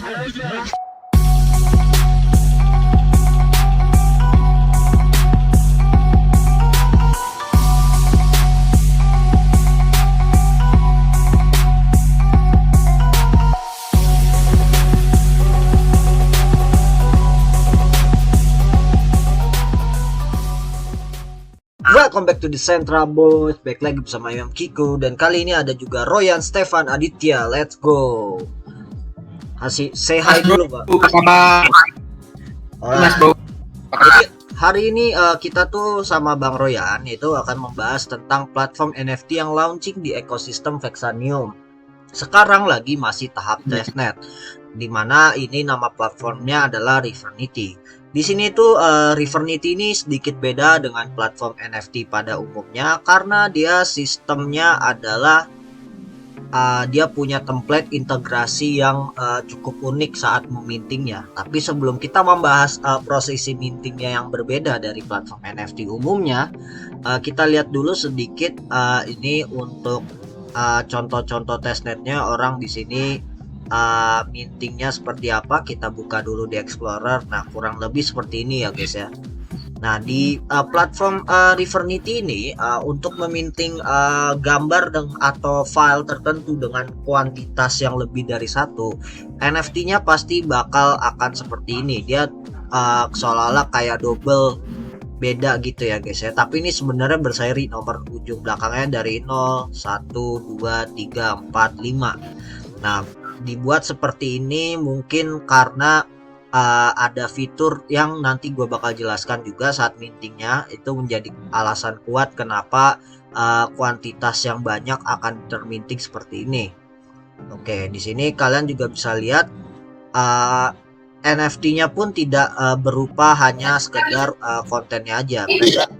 Welcome back to the Central Boys. Back lagi bersama Imam Kiko. Dan kali ini ada juga Royan Stefan Aditya. Let's go. Say hi dulu Pak. Sama Mas Bo. Jadi hari ini kita tuh sama Bang Royan itu akan membahas tentang platform NFT yang launching di ekosistem Vexanium. Sekarang lagi masih tahap testnet, dimana ini nama platformnya adalah Rivernity. Di sini tuh Rivernity ini sedikit beda dengan platform NFT pada umumnya karena dia sistemnya adalah dia punya template integrasi yang cukup unik saat memintingnya. Tapi sebelum kita membahas prosesi mintingnya yang berbeda dari platform NFT umumnya, kita lihat dulu sedikit ini untuk contoh-contoh testnetnya orang di sini. Mintingnya seperti apa, kita buka dulu di Explorer. Nah, kurang lebih seperti ini ya guys ya. Nah, di platform Rivernity ini untuk meminting gambar atau file tertentu dengan kuantitas yang lebih dari satu, NFT-nya pasti bakal akan seperti ini. Dia seolah-olah kayak double beda gitu ya guys ya. Tapi ini sebenarnya berseri nomor ujung belakangnya dari 0, 1, 2, 3, 4, 5. Nah, dibuat seperti ini mungkin karena ada fitur yang nanti gue bakal jelaskan juga saat mintingnya, itu menjadi alasan kuat kenapa kuantitas yang banyak akan terminting seperti ini. Oke, di sini kalian juga bisa lihat NFT-nya pun tidak berupa hanya sekedar kontennya aja. Mereka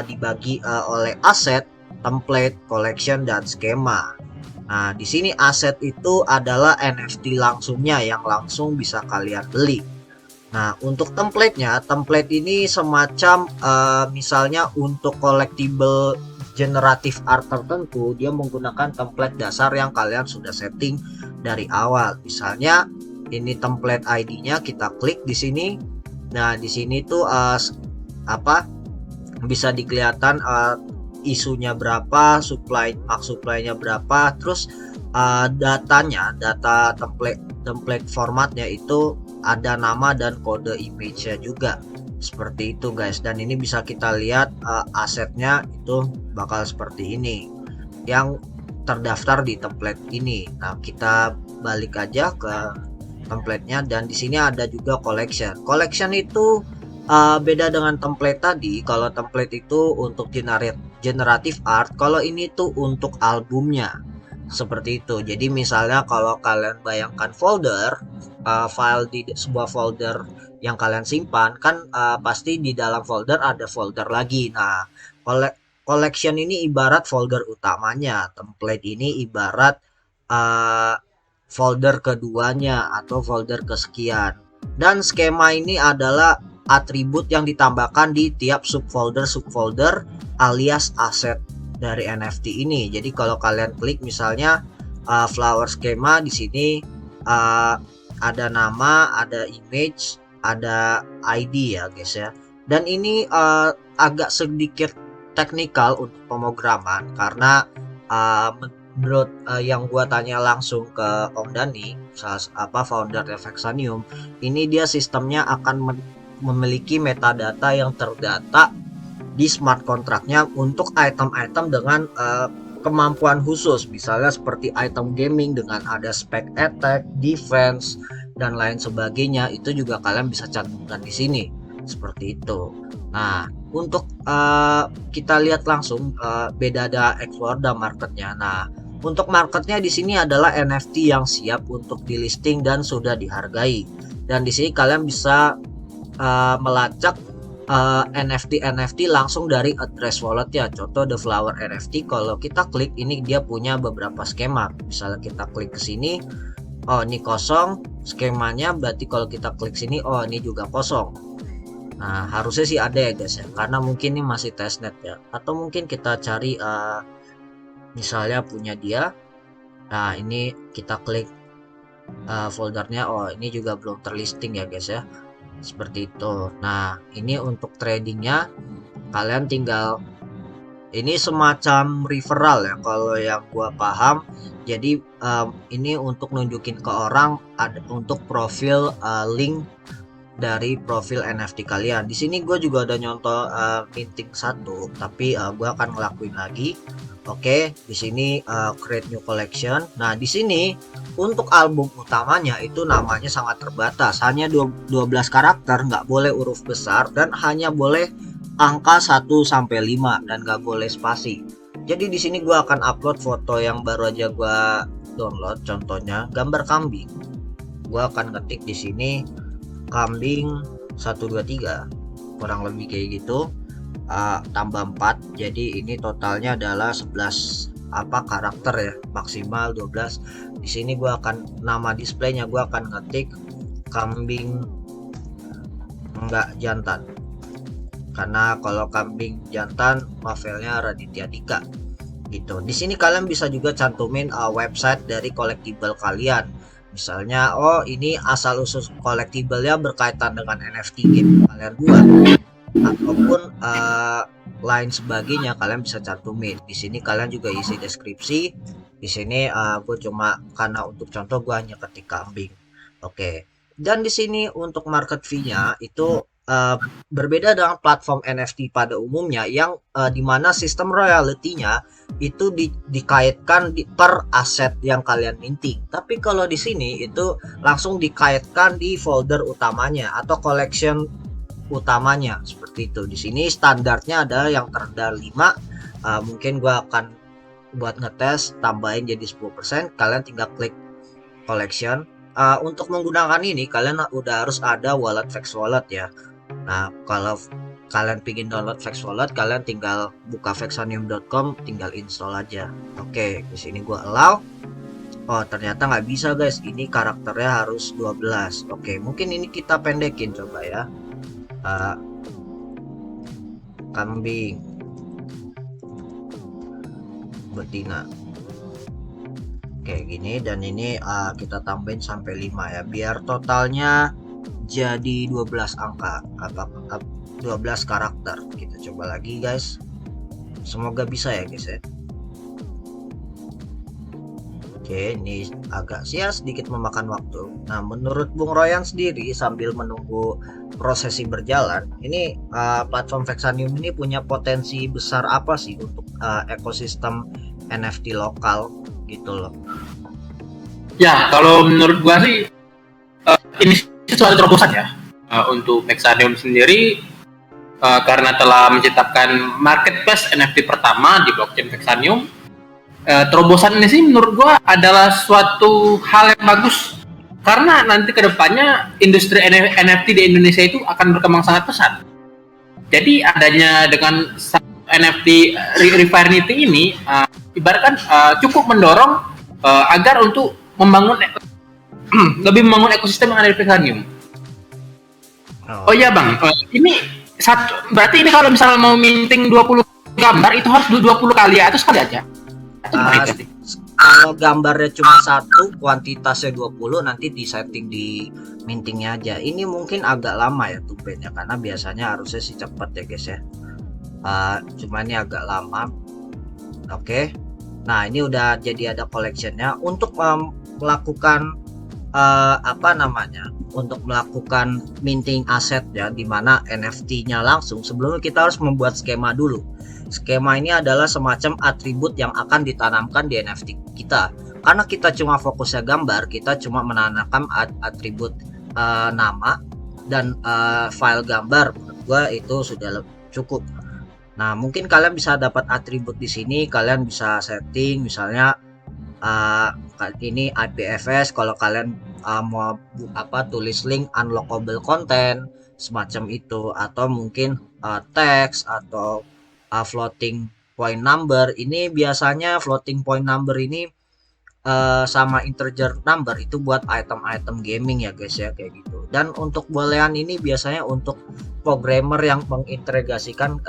dibagi oleh aset, template, collection, dan skema. Nah, di sini aset itu adalah NFT langsungnya yang langsung bisa kalian beli. Nah, untuk template-nya, template ini semacam misalnya untuk collectible generative art tertentu, dia menggunakan template dasar yang kalian sudah setting dari awal. Misalnya ini template ID-nya, kita klik di sini. Nah, di sini tuh bisa dikelihatan isunya berapa, supply-nya berapa, terus data template formatnya itu ada nama dan kode image-nya juga seperti itu guys. Dan ini bisa kita lihat asetnya itu bakal seperti ini yang terdaftar di template ini. Nah, kita balik aja ke template-nya dan di sini ada juga collection itu beda dengan template tadi. Kalau template itu untuk generative art, kalau ini tuh untuk albumnya seperti itu. Jadi misalnya kalau kalian bayangkan folder file di sebuah folder yang kalian simpan kan, pasti di dalam folder ada folder lagi. Nah, collection ini ibarat folder utamanya, template ini ibarat folder keduanya atau folder kesekian, dan skema ini adalah atribut yang ditambahkan di tiap subfolder alias aset dari NFT ini. Jadi kalau kalian klik misalnya flower schema, di sini ada nama, ada image, ada ID ya guys ya. Dan ini agak sedikit teknikal untuk pemrograman karena menurut yang gua tanya langsung ke Om Dani, founder Vexanium, ini dia sistemnya akan memiliki metadata yang terdata di smart contract-nya untuk item-item dengan kemampuan khusus, misalnya seperti item gaming dengan ada spec attack, defense, dan lain sebagainya. Itu juga kalian bisa cantumkan di sini seperti itu. Nah, untuk kita lihat langsung beda ada Explorer dan marketnya. Nah, untuk marketnya di sini adalah NFT yang siap untuk di listing dan sudah dihargai. Dan di sini kalian bisa melacak NFT langsung dari address wallet ya. Contoh The Flower NFT, kalau kita klik ini dia punya beberapa skema. Misalnya kita klik ke sini, oh ini kosong skemanya, berarti kalau kita klik sini, oh ini juga kosong. Nah, harusnya sih ada ya guys ya, karena mungkin ini masih testnet ya. Atau mungkin kita cari misalnya punya dia. Nah, ini kita klik foldernya. Oh, ini juga belum terlisting ya guys ya, seperti itu. Nah, ini untuk tradingnya kalian tinggal, ini semacam referral ya kalau yang gua paham. Jadi ini untuk nunjukin ke orang ada untuk profil, link dari profil NFT kalian. Di sini gue juga ada nyontoh minting satu, tapi gue akan ngelakuin lagi. Oke, di sini create new collection. Nah, di sini untuk album utamanya itu namanya sangat terbatas, hanya 12 karakter, nggak boleh huruf besar dan hanya boleh angka 1 sampai 5 dan nggak boleh spasi. Jadi di sini gue akan upload foto yang baru aja gue download, contohnya gambar kambing. Gue akan ngetik di sini kambing 123, kurang lebih kayak gitu, tambah 4, jadi ini totalnya adalah 11 karakter ya, maksimal 12. Di sini gua akan nama displaynya gua akan ngetik kambing enggak jantan, karena kalau kambing jantan novelnya Raditya Dika gitu. Di sini kalian bisa juga cantumin website dari collectible kalian. Misalnya, oh ini asal usul collectible-nya berkaitan dengan NFT game kalian buat, ataupun lain sebagainya kalian bisa cantumin. Di sini kalian juga isi deskripsi. Di sini gue cuma karena untuk contoh gue hanya ketik kambing. Oke. Dan di sini untuk market fee-nya itu berbeda dengan platform NFT pada umumnya yang dimana sistem royalty-nya itu dikaitkan per aset yang kalian minting. Tapi kalau di sini itu langsung dikaitkan di folder utamanya atau collection utamanya, seperti itu. Di sini standarnya ada yang terendah 5. Mungkin gua akan buat ngetes tambahin jadi 10%. Kalian tinggal klik collection. Untuk menggunakan ini kalian udah harus ada wallet Vex Wallet ya. Nah, kalau kalian pingin download Vex Wallet, kalian tinggal buka vexanium.com, tinggal install aja. Oke, di sini gua allow. Oh, ternyata nggak bisa guys, ini karakternya harus 12. Oke, mungkin ini kita pendekin coba ya. Kambing betina kayak gini, dan ini kita tambahin sampai 5 ya, biar totalnya jadi 12 angka, 12 karakter. Kita coba lagi guys, semoga bisa ya guys ya. Oke, ini agak sedikit memakan waktu. Nah, menurut Bung Royan sendiri sambil menunggu prosesi berjalan, ini platform Vexanium ini punya potensi besar apa sih untuk ekosistem NFT lokal gitu loh? Ya, kalau menurut gua sih ini suatu terobosan ya untuk Vexanium sendiri, karena telah menciptakan marketplace NFT pertama di blockchain Vexanium. Terobosan ini sih menurut gua adalah suatu hal yang bagus, karena nanti kedepannya industri NFT di Indonesia itu akan berkembang sangat pesat. Jadi adanya dengan NFT Refinity ini ibaratkan cukup mendorong agar untuk lebih membangun ekosistem yang ada di Vexanium. Oh iya bang, ini berarti ini kalau misalnya mau minting 20 gambar itu harus 20 kali ya, atau sekali aja? Kalau gambarnya cuma 1, kuantitasnya 20, nanti disetting di mintingnya aja. Ini mungkin agak lama ya tumpennya, karena biasanya harusnya sih cepet ya guys ya. Cuma ini agak lama. Oke. Nah, ini udah jadi ada collectionnya. Untuk melakukan untuk melakukan minting aset ya, dimana NFT-nya langsung, sebelumnya kita harus membuat skema dulu. Skema ini adalah semacam atribut yang akan ditanamkan di NFT kita. Karena kita cuma fokusnya gambar, kita cuma menanamkan atribut nama dan file gambar. Menurut gua itu sudah cukup. Nah, mungkin kalian bisa dapat atribut di sini. Kalian bisa setting misalnya ini IPFS kalau kalian mau tulis link unlockable content semacam itu, atau mungkin teks atau floating point number. Ini biasanya floating point number ini sama integer number itu buat item-item gaming ya guys ya, kayak gitu. Dan untuk boolean ini biasanya untuk programmer yang mengintegrasikan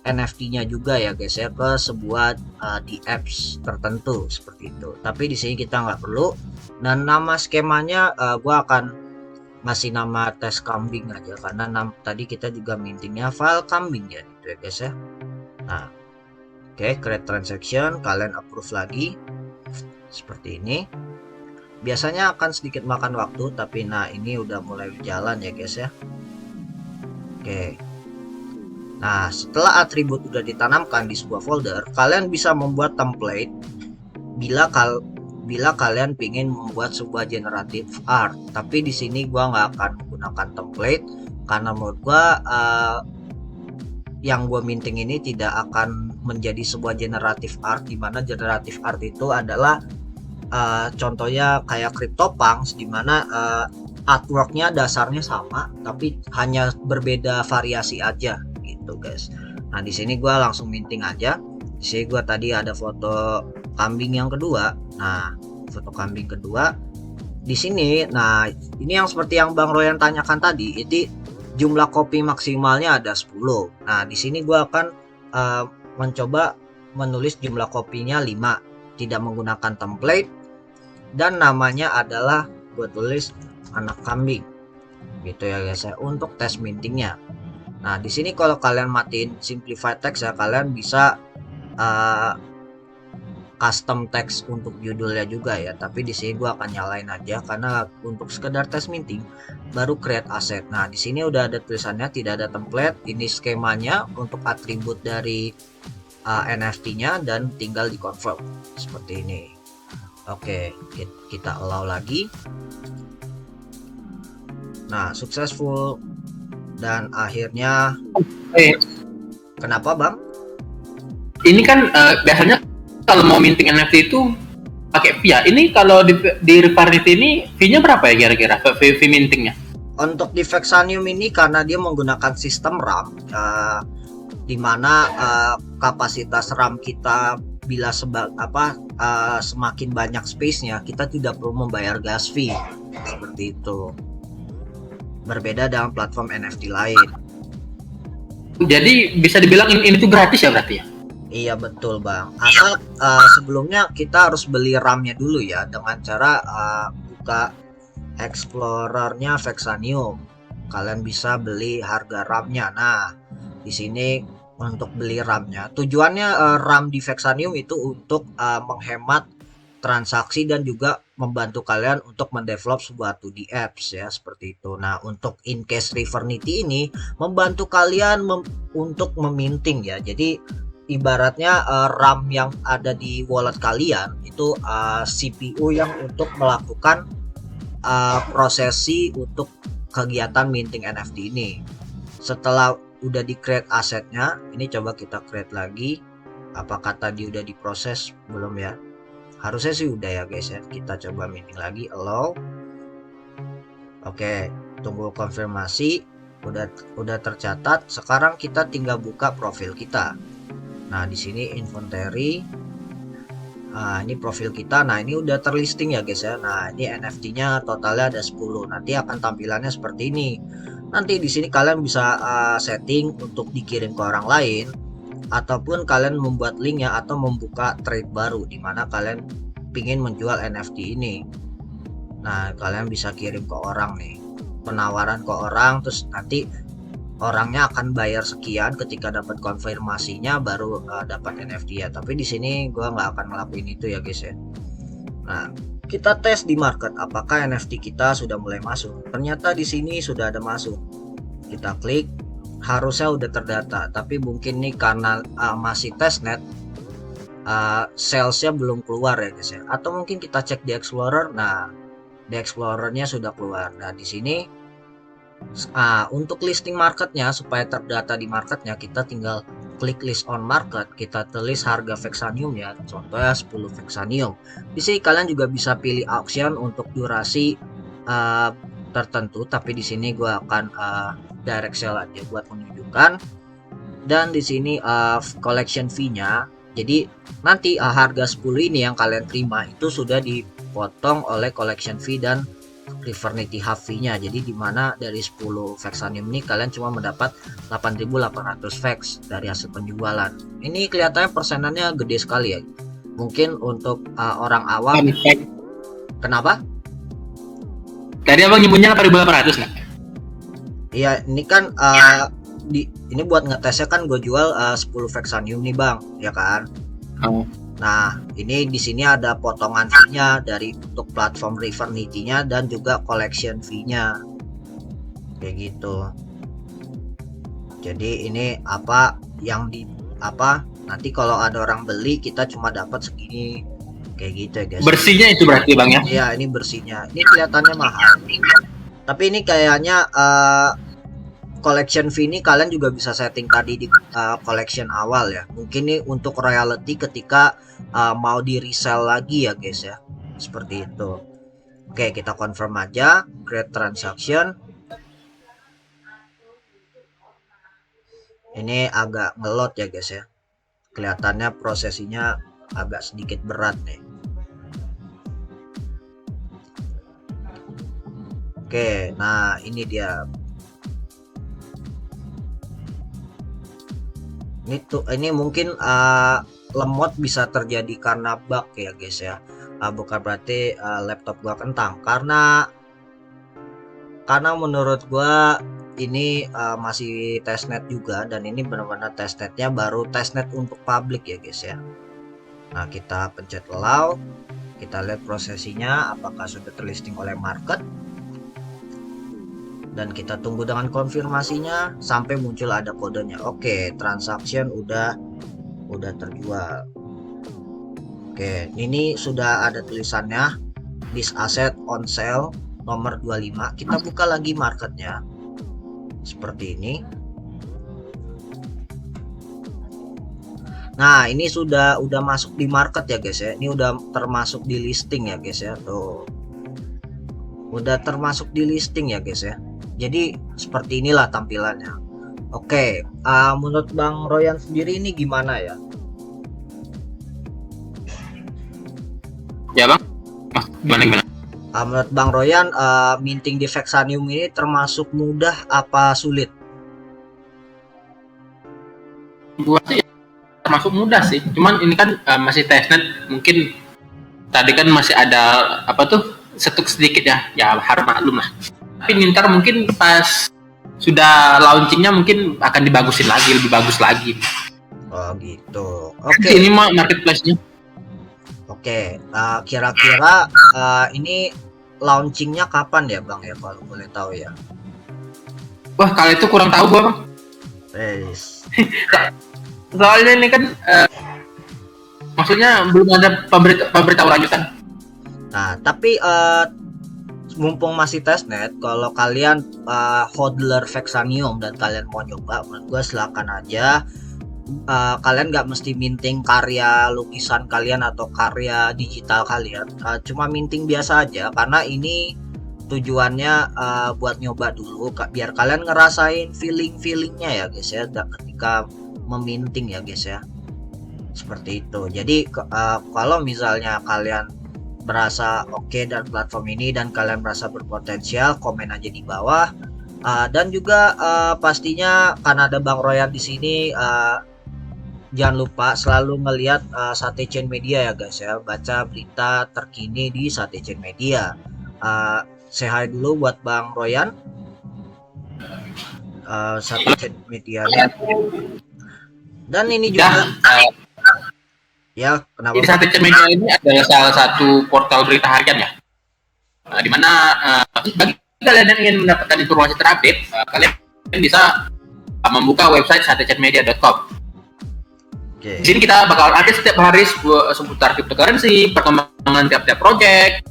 NFT-nya juga ya guys ya ke sebuah di apps tertentu seperti itu. Tapi di sini kita nggak perlu. Dan nama skemanya gua akan ngasih nama tes kambing aja karena tadi kita juga mintingnya file kambing ya gitu ya guys ya. Nah, oke, create transaction, kalian approve lagi seperti ini. Biasanya akan sedikit makan waktu, tapi nah ini udah mulai berjalan ya guys ya. Oke. Nah, setelah atribut udah ditanamkan di sebuah folder, kalian bisa membuat template bila kalian ingin membuat sebuah generative art. Tapi di sini gua nggak akan menggunakan template karena menurut gua yang gue minting ini tidak akan menjadi sebuah generative art, di mana generative art itu adalah contohnya kayak CryptoPunks, di mana artworknya dasarnya sama tapi hanya berbeda variasi aja gitu guys. Nah di sini gue langsung minting aja. Di sini gue tadi ada foto kambing yang kedua. Nah foto kambing kedua di sini. Nah ini yang seperti yang Bang Royan tanyakan tadi, itu jumlah kopi maksimalnya ada 10. Nah di sini gue akan mencoba menulis jumlah kopinya 5, tidak menggunakan template, dan namanya adalah gue tulis anak kambing gitu ya guys ya untuk tes mintingnya. Nah di sini kalau kalian matiin simplify text ya, kalian bisa custom text untuk judulnya juga ya, tapi di sini gua akan nyalain aja karena untuk sekedar tes minting baru create asset. Nah di sini udah ada tulisannya tidak ada template, ini skemanya untuk atribut dari NFT-nya dan tinggal di confirm seperti ini. Oke, kita allow lagi. Nah successful, dan akhirnya kenapa Bang? Ini kan biasanya kalau mau minting NFT itu pakai fee ya. Ini kalau di Reparity ini fee-nya berapa ya kira-kira fee mintingnya? Untuk di Vexanium ini karena dia menggunakan sistem RAM, di mana kapasitas RAM kita bila semakin banyak space-nya, kita tidak perlu membayar gas fee seperti itu. Berbeda dengan platform NFT lain. Jadi bisa dibilang ini tuh gratis ya berarti ya? Iya betul Bang. Asal sebelumnya kita harus beli RAM-nya dulu ya dengan cara buka Explorer-nya Vexanium. Kalian bisa beli harga RAM-nya. Nah, di sini untuk beli RAM-nya. Tujuannya RAM di Vexanium itu untuk menghemat transaksi dan juga membantu kalian untuk mendevelop sebuah 2D apps ya seperti itu. Nah, untuk in case Reparity ini membantu kalian untuk meminting ya. Jadi ibaratnya RAM yang ada di wallet kalian itu CPU yang untuk melakukan prosesi untuk kegiatan minting NFT ini. Setelah udah di create asetnya, ini coba kita create lagi. Apakah tadi udah diproses belum ya? Harusnya sih udah ya guys ya. Kita coba minting lagi, allow. Oke, tunggu konfirmasi. Udah tercatat. Sekarang kita tinggal buka profil kita. Nah, di sini inventory. Nah, ini profil kita. Nah, ini udah terlisting ya guys ya. Nah, ini NFT-nya totalnya ada 10. Nanti akan tampilannya seperti ini. Nanti di sini kalian bisa setting untuk dikirim ke orang lain, ataupun kalian membuat linknya atau membuka trade baru di mana kalian pingin menjual NFT ini. Nah, kalian bisa kirim ke orang nih. Penawaran ke orang, terus nanti orangnya akan bayar sekian, ketika dapat konfirmasinya baru dapat NFT ya. Tapi di sini gua nggak akan ngelakuin itu ya guys ya. Nah, kita tes di market apakah NFT kita sudah mulai masuk. Ternyata di sini sudah ada masuk. Kita klik, harusnya udah terdata, tapi mungkin nih karena masih testnet, salesnya belum keluar ya guys ya. Atau mungkin kita cek di Explorer. Nah, di Explorernya sudah keluar. Nah, di sini untuk listing marketnya supaya terdata di marketnya, kita tinggal klik list on market, kita tulis harga Vexanium ya, contohnya 10 Vexanium. Di sini kalian juga bisa pilih auction untuk durasi tertentu, tapi di sini gue akan direct sell aja buat menunjukkan. Dan di sini collection fee-nya, Jadi nanti harga 10 ini yang kalian terima itu sudah dipotong oleh collection fee dan Refinity half fee-nya. Jadi dimana dari 10 Vexanium ini kalian cuma mendapat 8.800 Vex dari hasil penjualan. Ini kelihatannya persenannya gede sekali ya. Mungkin untuk orang awam. Kenapa? Tadi abang nyebutnya 8.800 nggak? Iya, ini kan ini buat ngetesnya kan gue jual 10 Vexanium nih bang, ya kan? Oh. Nah, ini di sini ada potongan fee-nya dari untuk platform Refinity-nya dan juga collection fee-nya. Kayak gitu. Jadi ini apa yang nanti kalau ada orang beli kita cuma dapat segini. Kayak gitu ya, guys. Bersihnya itu berarti bang ya? Iya, ini bersihnya. Ini kelihatannya mahal. Tapi ini kayaknya collection fee ini kalian juga bisa setting tadi di collection awal ya. Mungkin ini untuk royalty ketika mau di resell lagi ya guys ya. Seperti itu. Oke, kita confirm aja create transaction. Ini agak ngelot ya guys ya. Kelihatannya prosesinya agak sedikit berat nih. Oke, nah ini dia. Ini mungkin lemot bisa terjadi karena bug ya guys ya. Bukan berarti laptop gua kentang, karena menurut gua ini masih testnet juga, dan ini benar-benar testnetnya baru testnet untuk publik ya guys ya. Nah, kita pencet allow, kita lihat prosesinya apakah sudah terlisting oleh market, dan kita tunggu dengan konfirmasinya sampai muncul ada kodenya. Oke, transaction udah terjual. Oke, ini sudah ada tulisannya this asset on sale nomor 25. Kita buka lagi marketnya seperti ini. Nah, ini sudah masuk di market ya guys ya. Ini udah termasuk di listing ya guys ya. Tuh, udah termasuk di listing ya guys ya. Jadi seperti inilah tampilannya. Oke, menurut Bang Royan sendiri ini gimana ya? Ya bang, gimana? Menurut Bang Royan, minting di Vexanium ini termasuk mudah apa sulit? Gua sih termasuk mudah sih. Cuman ini kan masih testnet, mungkin tadi kan masih ada apa tuh setuk sedikit ya harus maklum lah. Tapi ntar mungkin pas sudah launchingnya mungkin akan dibagusin lagi, lebih bagus lagi. Oh gitu. Oke. Ini mah marketplace-nya. Oke, kira-kira ini launchingnya kapan ya Bang ya, kalau boleh tahu ya? Wah, kalau itu kurang tahu gua bang. Yes. Soalnya ini kan maksudnya belum ada pemberitahuan lanjutan. Nah, tapi mumpung masih testnet, kalau kalian hodler Vexanium dan kalian mau nyoba, menurut gue silakan aja. Kalian nggak mesti minting karya lukisan kalian atau karya digital kalian, cuma minting biasa aja, karena ini tujuannya buat nyoba dulu, biar kalian ngerasain feelingnya ya guys ya, ketika meminting ya guys ya, seperti itu. Jadi kalau misalnya kalian merasa oke dan platform ini dan kalian merasa berpotensial, komen aja di bawah. Dan juga pastinya karena ada Bang Royan di sini, jangan lupa selalu ngelihat Sate Chain Media ya guys ya, baca berita terkini di Sate Chain Media. Say hi dulu buat Bang Royan. Sate Chain Medianya. Dan ini juga ya, kenapa? Jadi Sate Chain Media ini adalah salah satu portal berita harian ya, di mana bagi kalian yang ingin mendapatkan informasi terupdate, kalian bisa membuka website satechainmedia.com. Di sini kita bakal update setiap hari seputar cryptocurrency, perkembangan tiap-tiap project,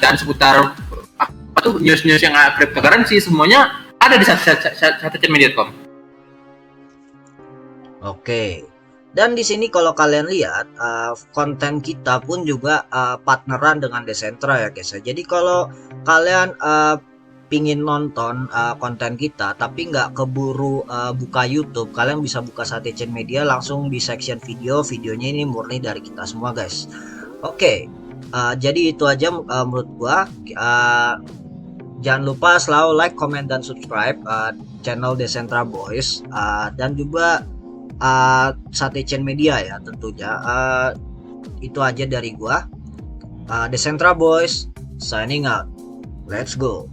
dan seputar apa tuh news-news yang cryptocurrency, semuanya ada di satechainmedia.com. Oke. Dan di sini kalau kalian lihat konten kita pun juga partneran dengan Decentra ya guys ya. Jadi kalau kalian pingin nonton konten kita tapi nggak keburu buka YouTube, kalian bisa buka Sate Chain Media langsung di section videonya ini murni dari kita semua guys. Oke, jadi itu aja menurut gua. Jangan lupa selalu like, comment, dan subscribe channel Decentra Boys dan juga Sate Chain Media ya tentunya. Itu aja dari gua. Decentra Boys signing out. Let's go.